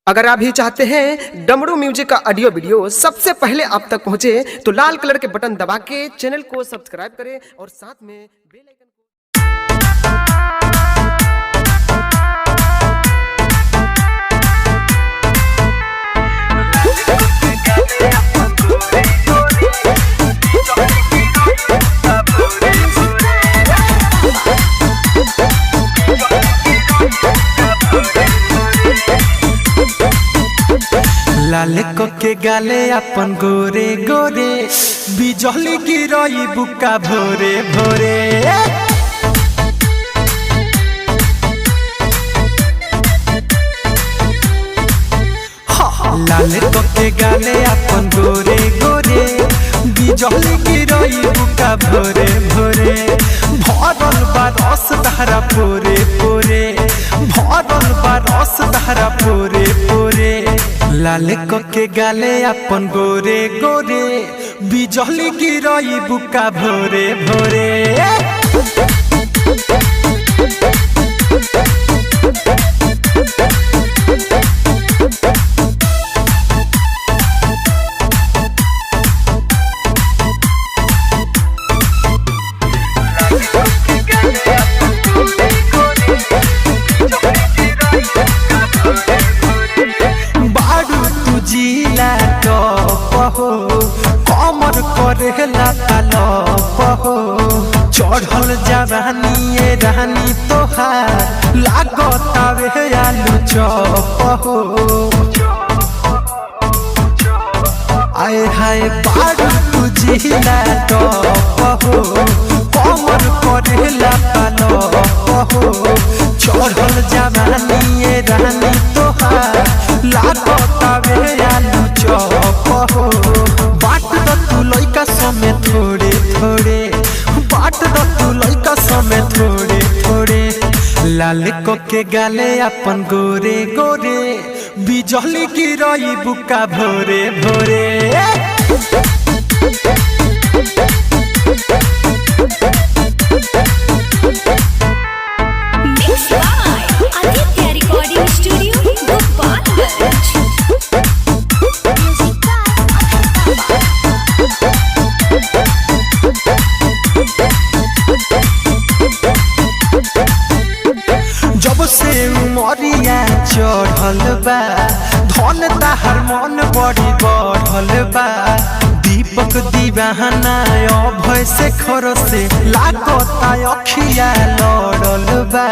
अगर आप भी चाहते हैं डमरू म्यूजिक का ऑडियो वीडियो सबसे पहले आप तक पहुंचे तो लाल कलर के बटन दबा के चैनल को सब्सक्राइब करें और साथ में बेल आइकन लाल को के गाले अपन गोरे गोरे बिजली गिरई बुका भोरे भोरे। लाल को के गाले अपन गोरे गोरे बिजली गिरई बुका भोरे भोरे। भरल बा रस धारा पोरे पोरे, भरल बा रस धारा पोरे पोरे। लाल को के गाले अपन गोरे गोरे बिजली गिरई बुका भोरे भोरे। कमर करेला हो चढ़ल जवानी रानी तोहार लागत आलू चप हो। आए हाय बारू तुझिला टप हो कमर करेला हो चढ़ल जवानी रानी तोहार लागत आलू चप हो। बाट द तू लइका समय थोड़े थोड़े, बाट द तू लइका समय थोड़े थोड़े। लाल को के गाले अपन गोरे गोरे बिजली गिरई बुका भोरे भोरे। जब से उमरिया चढ़ल बा धन ताहर मन बड़ी बढ़ल बा। दीपक दीवाना अभय से खर से लागत अखिया लड़ल बा।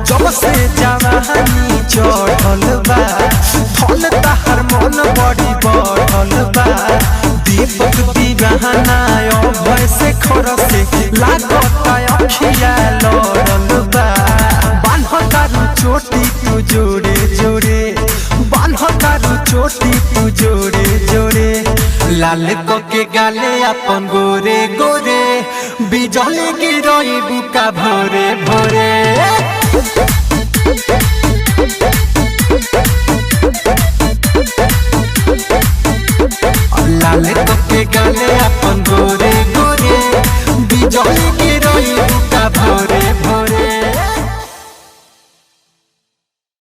जब से जवानी चढ़ल बा धन ताहर मन बड़ी बढ़ल बा। दीपक दीवाना अभय से खर से लागत अखिया लड़ल बा। बान्हतारू चोटी तू जोड़े जोड़े, बान्हतारू चोटी तू जोड़े जोड़े। लाल को के गाले अपन गोरे गोरे बिजली गिरई बुका भोरे भोरे।